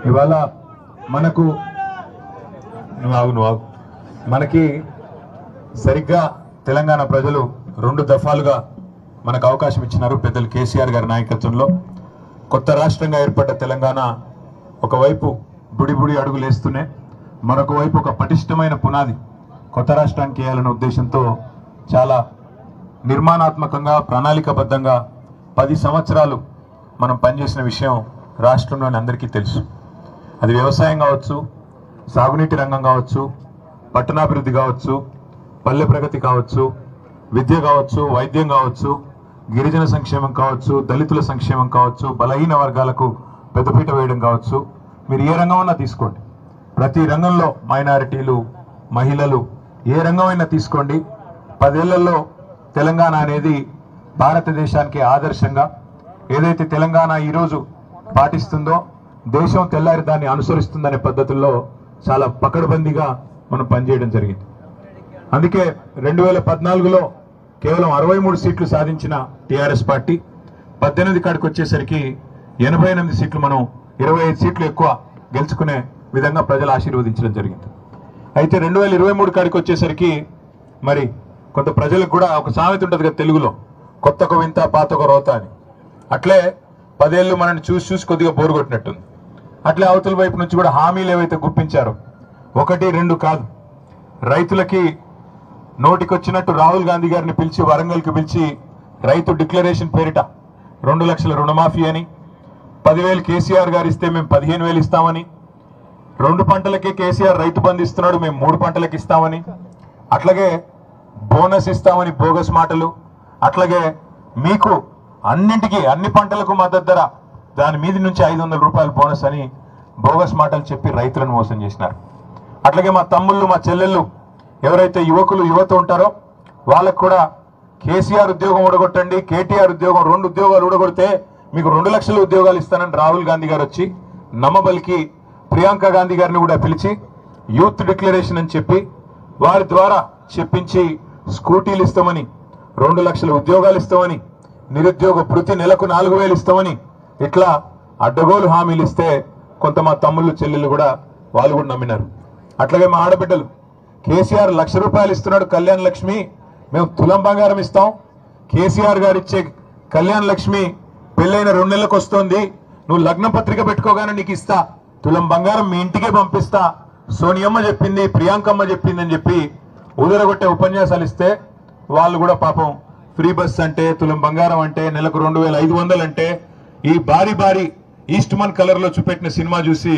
ఇవాళ మనకు మనకి సరిగ్గా తెలంగాణ ప్రజలు 2 దఫాలుగా మనకు అవకాశం ఇచ్చినారు పెద్దలు కేసీఆర్ గారి నాయకత్వంలో. కొత్త రాష్ట్రంగా ఏర్పడ్డ తెలంగాణ ఒకవైపు బుడి అడుగులేస్తూనే మరొక వైపు ఒక పటిష్టమైన పునాది కొత్త రాష్ట్రానికి వేయాలనే ఉద్దేశంతో చాలా నిర్మాణాత్మకంగా ప్రణాళికాబద్ధంగా 10 సంవత్సరాలు మనం పనిచేసిన విషయం రాష్ట్రంలోని అందరికీ తెలుసు. అది వ్యవసాయం కావచ్చు, సాగునీటి రంగం కావచ్చు, పట్టణాభివృద్ధి కావచ్చు, పల్లె ప్రగతి కావచ్చు, విద్య కావచ్చు, వైద్యం కావచ్చు, గిరిజన సంక్షేమం కావచ్చు, దళితుల సంక్షేమం కావచ్చు, బలహీన వర్గాలకు పెద్దపీట వేయడం కావచ్చు. మీరు ఏ రంగం అయినా తీసుకోండి, ప్రతి రంగంలో మైనారిటీలు, మహిళలు, ఏ రంగం అయినా తీసుకోండి. 10 ఏళ్లలో తెలంగాణ అనేది భారతదేశానికి ఆదర్శంగా ఏదైతే తెలంగాణ ఈరోజు పాటిస్తుందో దేశం తెల్లారి దాన్ని అనుసరిస్తుందనే పద్ధతుల్లో చాలా పకడ్బందీగా మనం పనిచేయడం జరిగింది. అందుకే 2014లో కేవలం 63 సీట్లు సాధించిన టీఆర్ఎస్ పార్టీ 18 కాడికి వచ్చేసరికి 88 సీట్లు, మనం 25 సీట్లు ఎక్కువ గెలుచుకునే విధంగా ప్రజలు ఆశీర్వదించడం జరిగింది. అయితే 2023 కాడికి వచ్చేసరికి మరి కొంత ప్రజలకు కూడా ఒక సామెత ఉంటుంది కదా తెలుగులో, కొత్తకు వింత పాతకు రోత అని. అట్లే 10 ఏళ్ళు మనల్ని చూసి కొద్దిగా బోరు కొట్టినట్టుంది. అట్లే అవతల వైపు నుంచి కూడా హామీలు ఏవైతే గుప్పించారో 1, 2 కాదు, రైతులకి నోటికొచ్చినట్టు రాహుల్ గాంధీ గారిని పిలిచి వరంగల్కి పిలిచి రైతు డిక్లరేషన్ పేరిట 2 లక్షల రుణమాఫీ అని, 10,000 కేసీఆర్ గారు ఇస్తే మేము 15,000 ఇస్తామని, 2 పంటలకే కేసీఆర్ రైతు బంధు ఇస్తున్నాడు మేము 3 పంటలకు ఇస్తామని, అట్లాగే బోనస్ ఇస్తామని బోగస్ మాటలు, అట్లాగే మీకు అన్నింటికి అన్ని పంటలకు మద్దతు ధర, దాని మీద నుంచి 500 రూపాయలు బోనస్ అని బోగస్ మాటలు చెప్పి రైతులను మోసం చేసినారు. అట్లాగే మా తమ్ముళ్ళు, మా చెల్లెళ్ళు, ఎవరైతే యువకులు యువత ఉంటారో వాళ్ళకు కూడా కేసీఆర్ ఉద్యోగం ఊడగొట్టండి, కేటీఆర్ ఉద్యోగం 2 ఉద్యోగాలు ఊడగొడితే మీకు 2 లక్షల ఉద్యోగాలు ఇస్తానని రాహుల్ గాంధీ గారు వచ్చి నమ్మబలికి ప్రియాంక గాంధీ గారిని కూడా పిలిచి యూత్ డిక్లరేషన్ అని చెప్పి వారి ద్వారా చెప్పించి స్కూటీలు ఇస్తామని, 2 లక్షల ఉద్యోగాలు ఇస్తామని, నిరుద్యోగ భృతి నెలకు 4,000 ఇస్తామని ఇట్లా అడ్డగోలు హామీలు ఇస్తే కొంత మా తమ్ముళ్ళు చెల్లెళ్ళు కూడా వాళ్ళు కూడా నమ్మినారు. అట్లాగే మా ఆడబిడ్డలు కేసీఆర్ 1,00,000 రూపాయలు ఇస్తున్నాడు కళ్యాణ లక్ష్మి, మేము తులం బంగారం ఇస్తాం, కేసీఆర్ గారు ఇచ్చే కళ్యాణ లక్ష్మి పెళ్ళైన 2 నెలలకు వస్తుంది, నువ్వు లగ్న పత్రిక పెట్టుకోగానే నీకు ఇస్తా, తులం బంగారం మీ ఇంటికే పంపిస్తా, సోనియమ్మ చెప్పింది, ప్రియాంకమ్మ చెప్పింది అని చెప్పి ఉదరగొట్టే ఉపన్యాసాలు ఇస్తే వాళ్ళు కూడా పాపం ఫ్రీ బస్ అంటే, తులం బంగారం అంటే, నెలకు 2,500 అంటే ఈ భారీ ఈస్ట్ మన్ కలర్ లో చూపెట్టిన సినిమా చూసి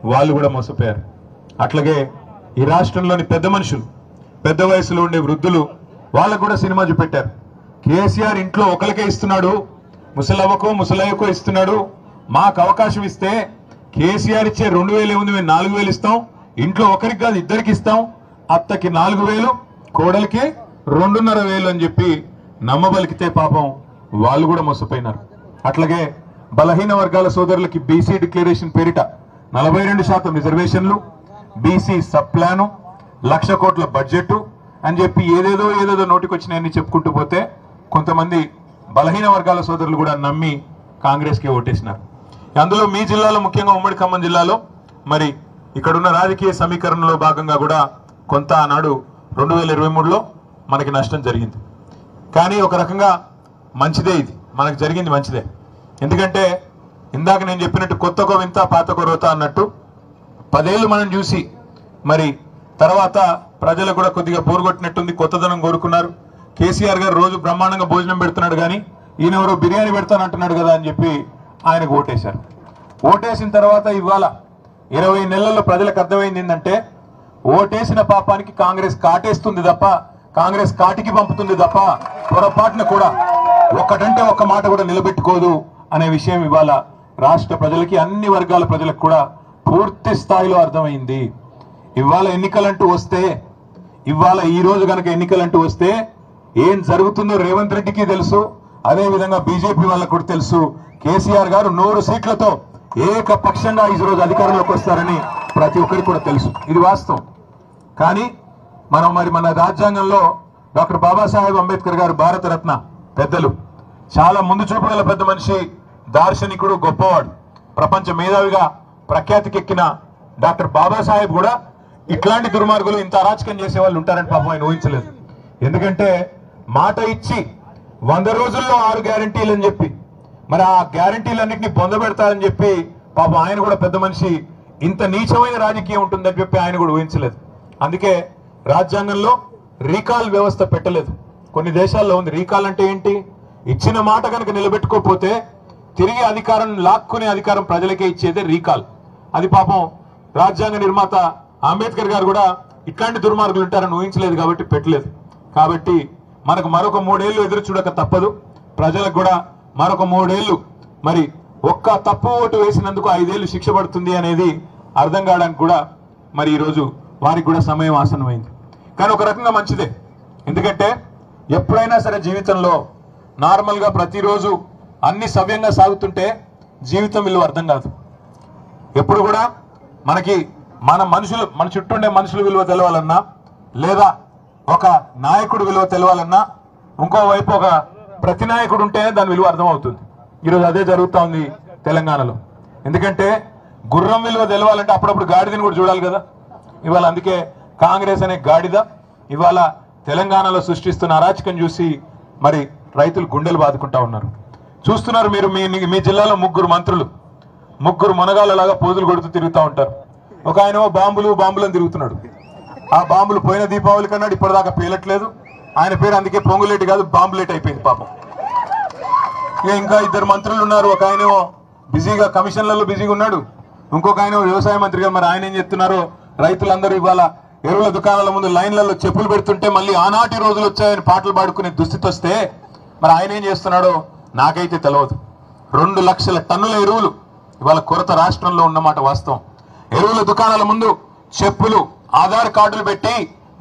వాళ్ళు కూడా మోసపోయారు. అట్లాగే ఈ రాష్ట్రంలోని పెద్ద మనుషులు, పెద్ద వయసులో ఉండే వృద్ధులు వాళ్ళకు కూడా సినిమా చూపెట్టారు. కేసీఆర్ ఇంట్లో ఒకరికే ఇస్తున్నాడు, ముసలవ్వకో ముసలయ్యకో ఇస్తున్నాడు, మాకు అవకాశం ఇస్తే కేసీఆర్ ఇచ్చే 2,000 ఏముంది, మేము 4,000 ఇస్తాం, ఇంట్లో ఒకరికి కాదు 2కి ఇస్తాం, అత్తకి 4,000, కోడలికి 2,500 అని చెప్పి నమ్మబలికితే పాపం వాళ్ళు కూడా మోసపోయినారు. అట్లాగే బలహీన వర్గాల సోదరులకి బీసీ డిక్లరేషన్ పేరిట 42% రిజర్వేషన్లు, బీసీ సబ్ ప్లాను, 1,00,000 కోట్ల బడ్జెట్ అని చెప్పి ఏదేదో నోటికొచ్చినాయని చెప్పుకుంటూ పోతే కొంతమంది బలహీన వర్గాల సోదరులు కూడా నమ్మి కాంగ్రెస్కి ఓటేసినారు. అందులో మీ జిల్లాలో, ముఖ్యంగా ఉమ్మడి ఖమ్మం జిల్లాలో మరి ఇక్కడున్న రాజకీయ సమీకరణలో భాగంగా కూడా కొంత ఆనాడు 2023లో మనకి నష్టం జరిగింది. కానీ ఒక రకంగా మంచిదే, ఇది మనకు జరిగింది మంచిదే. ఎందుకంటే ఇందాక నేను చెప్పినట్టు కొత్తకో వింత పాతకో రోత అన్నట్టు 10 ఏళ్ళు మనం చూసి మరి తర్వాత ప్రజలకు కూడా కొద్దిగా బోరుగొట్టినట్టుంది, కొత్తదనం కోరుకున్నారు. కేసీఆర్ గారు రోజు బ్రహ్మాండంగా భోజనం పెడుతున్నాడు కానీ ఈయన ఎవరో బిర్యానీ పెడతానంటున్నాడు కదా అని చెప్పి ఆయనకు ఓటేశారు. ఓటేసిన తర్వాత ఇవాళ 20 నెలల్లో ప్రజలకు అర్థమైంది ఏంటంటే ఓటేసిన పాపానికి కాంగ్రెస్ కాటేస్తుంది తప్ప, కాంగ్రెస్ కాటికి పంపుతుంది తప్ప పొరపాటున కూడా ఒక్కటంటే ఒక్క మాట కూడా నిలబెట్టుకోదు అనే విషయం ఇవాళ రాష్ట్ర ప్రజలకి, అన్ని వర్గాల ప్రజలకు కూడా పూర్తి స్థాయిలో అర్థమైంది. ఇవాళ ఎన్నికలంటూ వస్తే, ఇవాళ ఈ రోజు కనుక ఎన్నికలంటూ వస్తే ఏం జరుగుతుందో రేవంత్ రెడ్డికి తెలుసు, అదే విధంగా బీజేపీ వాళ్ళకు కూడా తెలుసు. కేసీఆర్ గారు 100 సీట్లతో ఏకపక్షంగా ఈ రోజు అధికారంలోకి వస్తారని ప్రతి ఒక్కరికి కూడా తెలుసు, ఇది వాస్తవం. కానీ మన రాజ్యాంగంలో డాక్టర్ బాబాసాహెబ్ అంబేద్కర్ గారు భారతరత్న పెద్దలు, చాలా ముందు చూపు గల పెద్ద మనిషి, దార్శనికుడు, గొప్పవాడు, ప్రపంచ మేధావిగా ప్రఖ్యాతికెక్కిన డాక్టర్ బాబాసాహెబ్ కూడా ఇట్లాంటి దుర్మార్గులు ఇంత అరాచకం చేసే వాళ్ళు ఉంటారని పాపం ఆయన ఊహించలేదు. ఎందుకంటే మాట ఇచ్చి 100 రోజుల్లో 6 గ్యారంటీలు అని చెప్పి మరి ఆ గ్యారంటీలన్నింటినీ పొందబెడతారని చెప్పి పాపం ఆయన కూడా పెద్ద మనిషి ఇంత నీచమైన రాజకీయం ఉంటుందని చెప్పి ఆయన కూడా ఊహించలేదు. అందుకే రాజ్యాంగంలో రీకాల్ వ్యవస్థ పెట్టలేదు. కొన్ని దేశాల్లో ఉంది. రీకాల్ అంటే ఏంటి? ఇచ్చిన మాట కనుక నిలబెట్టుకోకపోతే తిరిగి అధికారం లాక్కునే అధికారం ప్రజలకే ఇచ్చేదే రీకాల్. అది పాపం రాజ్యాంగ నిర్మాత అంబేద్కర్ గారు కూడా ఇట్లాంటి దుర్మార్గులు ఉంటారని ఊహించలేదు కాబట్టి పెట్టలేదు. కాబట్టి మనకు మరొక 3 ఏళ్ళు ఎదురు చూడక తప్పదు. ప్రజలకు కూడా మరొక 3 ఏళ్ళు మరి ఒక్క తప్పు ఓటు వేసినందుకు 5 ఏళ్ళు శిక్ష పడుతుంది అనేది అర్థం కావడానికి కూడా మరి ఈరోజు వారికి కూడా సమయం ఆసన్నమైంది. కానీ ఒక రకంగా మంచిదే. ఎందుకంటే ఎప్పుడైనా సరే జీవితంలో నార్మల్గా ప్రతిరోజు అన్ని సవ్యంగా సాగుతుంటే జీవితం విలువ అర్థం కాదు. ఎప్పుడు కూడా మనకి మన చుట్టూ ఉండే మనుషుల విలువ తెలవాలన్నా లేదా ఒక నాయకుడు విలువ తెలవాలన్నా ఇంకోవైపు ఒక ప్రతినాయకుడు ఉంటే దాని విలువ అర్థమవుతుంది. ఈరోజు అదే జరుగుతూ ఉంది తెలంగాణలో. ఎందుకంటే గుర్రం విలువ తెలవాలంటే అప్పుడప్పుడు గాడిదని కూడా చూడాలి కదా. ఇవాళ అందుకే కాంగ్రెస్ అనే గాడిద ఇవాళ తెలంగాణలో సృష్టిస్తున్న అరాచకం చూసి మరి రైతులు గుండెలు బాదుకుంటా ఉన్నారు. చూస్తున్నారు మీరు. మీ జిల్లాలో 3 మంత్రులు 3 మునగాళ్ళలాగా పోజులు కొడుతూ తిరుగుతూ ఉంటారు. ఒక ఆయన బాంబులను తిరుగుతున్నాడు. ఆ బాంబులు పోయిన దీపావళి కన్నాడు ఇప్పటిదాకా పేలట్లేదు. ఆయన పేరు అందుకే పొంగులేటి కాదు, బాంబులేట్ అయిపోయింది పాపం. ఇంకా 2 మంత్రులు ఉన్నారు. ఒక ఆయన బిజీగా కమిషన్లలో బిజీగా ఉన్నాడు. ఇంకొక ఆయన వ్యవసాయ మంత్రిగా. మరి ఆయన ఏం చెప్తున్నారో రైతులందరూ ఇవాళ ఎరువుల దుకాణాల ముందు లైన్లలో చెప్పులు పెడుతుంటే మళ్ళీ ఆనాటి రోజులు వచ్చాయని పాటలు పాడుకునే దుస్థితి వస్తే మరి ఆయన ఏం చేస్తున్నాడో నాకైతే తెలియదు. 2 లక్షల టన్నుల ఎరువులు ఇవాళ కొరత రాష్ట్రంలో ఉన్నమాట వాస్తవం. ఎరువుల దుకాణాల ముందు చెప్పులు, ఆధార్ కార్డులు పెట్టి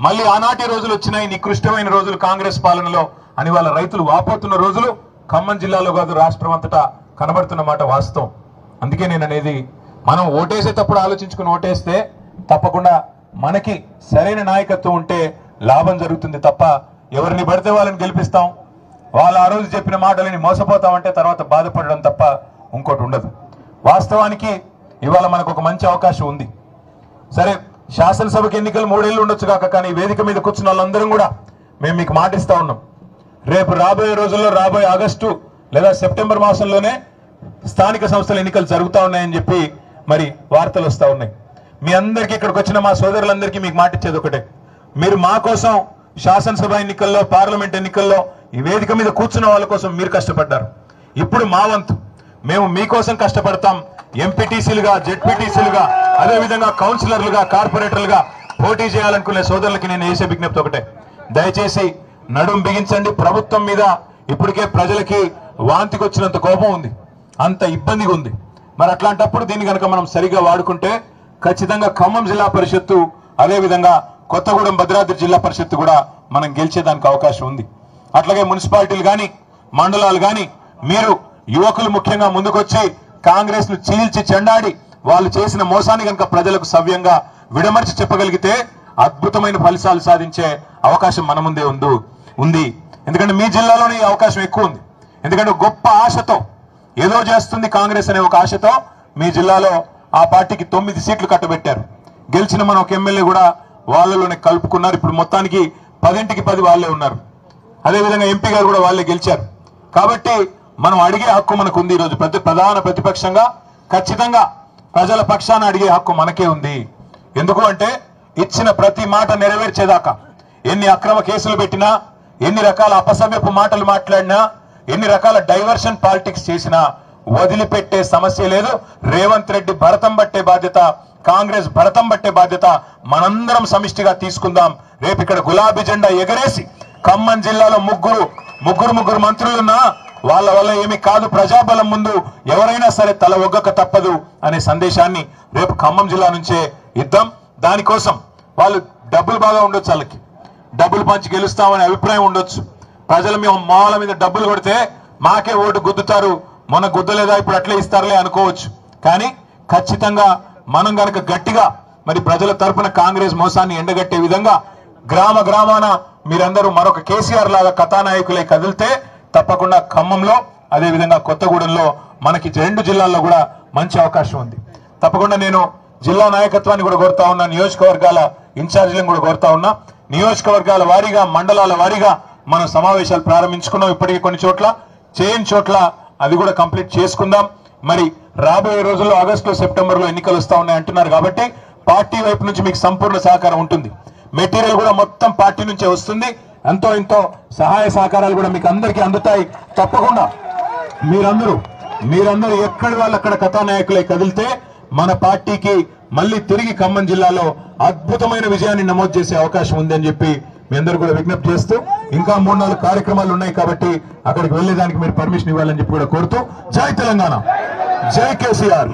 మళ్ళీ ఆనాటి రోజులు వచ్చినాయి, నికృష్టమైన రోజులు కాంగ్రెస్ పాలనలో అని వాళ్ళ రైతులు వాపోతున్న రోజులు ఖమ్మం జిల్లాలో కాదు రాష్ట్రం అంతటా కనబడుతున్నమాట వాస్తవం. అందుకే నేను అనేది, మనం ఓటేసేటప్పుడు ఆలోచించుకుని ఓటేస్తే తప్పకుండా మనకి సరైన నాయకత్వం ఉంటే లాభం జరుగుతుంది తప్ప ఎవరిని పడితే వాళ్ళని గెలిపిస్తాం, వాళ్ళు ఆ రోజు చెప్పిన మాటలని మోసపోతామంటే తర్వాత బాధపడడం తప్ప ఇంకోటి ఉండదు. వాస్తవానికి ఇవాళ మనకు ఒక మంచి అవకాశం ఉంది. సరే, శాసనసభకి ఎన్నికలు 3 ఏళ్ళు ఉండొచ్చు కాక, కానీ వేదిక మీద కూర్చున్న వాళ్ళందరం కూడా మేము మీకు మాటిస్తా ఉన్నాం. రేపు రాబోయే రోజుల్లో రాబోయే ఆగస్టు లేదా సెప్టెంబర్ మాసంలోనే స్థానిక సంస్థల ఎన్నికలు జరుగుతూ ఉన్నాయని చెప్పి మరి వార్తలు వస్తూ ఉన్నాయి. మీ అందరికీ ఇక్కడికి వచ్చిన మా సోదరులందరికీ మీకు మాటిచ్చేది ఒకటే, మీరు మా కోసం శాసనసభ ఎన్నికల్లో, పార్లమెంట్ ఎన్నికల్లో ఈ వేదిక మీద కూర్చున్న వాళ్ళ కోసం మీరు కష్టపడ్డారు. ఇప్పుడు మా వంతు మేము మీకోసం కష్టపడతాం. ఎంపీటీసీలుగా, జెడ్పీటీసీలుగా, అదేవిధంగా కౌన్సిలర్లుగా, కార్పొరేటర్లుగా పోటీ చేయాలనుకునే సోదరులకి నేను వేసే విజ్ఞప్తి ఒకటే, దయచేసి నడుం బిగించండి. ప్రభుత్వం మీద ఇప్పటికే ప్రజలకి వాంతికి వచ్చినంత కోపం ఉంది, అంత ఇబ్బందిగా ఉంది. మరి అట్లాంటప్పుడు దీన్ని కనుక మనం సరిగా వాడుకుంటే ఖచ్చితంగా ఖమ్మం జిల్లా పరిషత్తు, అదేవిధంగా కొత్తగూడెం భద్రాద్రి జిల్లా పరిషత్తు కూడా మనం గెలిచేదానికి అవకాశం ఉంది. అట్లాగే మున్సిపాలిటీలు కానీ, మండలాలు కానీ మీరు యువకులు ముఖ్యంగా ముందుకొచ్చి కాంగ్రెస్ ను చీల్చి చెండాడి వాళ్ళు చేసిన మోసాన్ని కనుక ప్రజలకు సవ్యంగా విడమర్చి చెప్పగలిగితే అద్భుతమైన ఫలితాలు సాధించే అవకాశం మన ముందే ఉంది. ఎందుకంటే మీ జిల్లాలోనే ఈ అవకాశం ఎక్కువ ఉంది. ఎందుకంటే గొప్ప ఆశతో ఏదో చేస్తుంది కాంగ్రెస్ అనే ఒక ఆశతో మీ జిల్లాలో ఆ పార్టీకి 9 సీట్లు కట్టబెట్టారు. గెలిచిన మన ఒక ఎమ్మెల్యే కూడా వాళ్ళలోనే కలుపుకున్నారు. ఇప్పుడు మొత్తానికి 10కి 10 వాళ్ళే ఉన్నారు. అదేవిధంగా ఎంపీ గారు కూడా వాళ్ళే గెలిచారు. కాబట్టి మనం అడిగే హక్కు మనకు ఉంది. ఈరోజు ప్రధాన ప్రతిపక్షంగా ఖచ్చితంగా ప్రజల పక్షాన అడిగే హక్కు మనకే ఉంది. ఎందుకు అంటే ఇచ్చిన ప్రతి మాట నెరవేర్చేదాకా ఎన్ని అక్రమ కేసులు పెట్టినా, ఎన్ని రకాల అపసవ్యపు మాటలు మాట్లాడినా, ఎన్ని రకాల డైవర్షన్ పాలిటిక్స్ చేసినా వదిలిపెట్టే సమస్య లేదు. రేవంత్ రెడ్డి భరతం పట్టే బాధ్యత, కాంగ్రెస్ భరతం పట్టే బాధ్యత మనందరం సమిష్టిగా తీసుకుందాం. రేపు ఇక్కడ గులాబీ జెండా ఎగరేసి ఖమ్మం జిల్లాలో ముగ్గురు మంత్రులున్నా వాళ్ళ వల్ల ఏమి కాదు, ప్రజాబలం ముందు ఎవరైనా సరే తల ఒగ్గక తప్పదు అనే సందేశాన్ని రేపు ఖమ్మం జిల్లా నుంచే ఇద్దాం. దానికోసం వాళ్ళు డబ్బులు బాగా ఉండొచ్చు, వాళ్ళకి డబ్బులు పంచి గెలుస్తామనే అభిప్రాయం ఉండొచ్చు. ప్రజలు మేము మాల మీద డబ్బులు కొడితే మాకే ఓటు గుద్దుతారు, మొన్న గుద్దలేదా ఇప్పుడు అట్లే ఇస్తారులే అనుకోవచ్చు. కానీ ఖచ్చితంగా మనం గనక గట్టిగా మరి ప్రజల తరపున కాంగ్రెస్ మోసాన్ని ఎండగట్టే విధంగా గ్రామాన మీరందరూ మరొక కేసీఆర్ లాగా కథానాయకులై కదిలితే తప్పకుండా ఖమ్మంలో, అదేవిధంగా కొత్తగూడెంలో మనకి 2 జిల్లాల్లో కూడా మంచి అవకాశం ఉంది. తప్పకుండా నేను జిల్లా నాయకత్వాన్ని కూడా కోరుతా ఉన్నా, నియోజకవర్గాల ఇన్ఛార్జీలను కూడా కోరుతా ఉన్నా. నియోజకవర్గాల వారీగా, మండలాల వారీగా మనం సమావేశాలు ప్రారంభించుకున్నాం. ఇప్పటికీ కొన్ని చోట్ల, చేయని చోట్ల అది కూడా కంప్లీట్ చేసుకుందాం. మరి రాబోయే రోజుల్లో ఆగస్టులో, సెప్టెంబర్లో ఎన్నికలు వస్తా ఉన్నాయి అంటున్నారు కాబట్టి పార్టీ వైపు నుంచి మీకు సంపూర్ణ సహకారం ఉంటుంది. మెటీరియల్ కూడా మొత్తం పార్టీ నుంచే వస్తుంది. ఎంతో ఎంతో సహాయ సహకారాలు కూడా మీకు అందరికీ అందుతాయి. తప్పకుండా మీరందరూ ఎక్కడి వాళ్ళు అక్కడ కథానాయకులై కదిలితే మన పార్టీకి మళ్ళీ తిరిగి ఖమ్మం జిల్లాలో అద్భుతమైన విజయాన్ని నమోదు చేసే అవకాశం ఉందని చెప్పి మీ అందరూ కూడా విజ్ఞప్తి చేస్తూ, ఇంకా 3-4 కార్యక్రమాలు ఉన్నాయి కాబట్టి అక్కడికి వెళ్లేదానికి మీరు పర్మిషన్ ఇవ్వాలని చెప్పి కూడా కోరుతూ, జై తెలంగాణ, జై కేసీఆర్.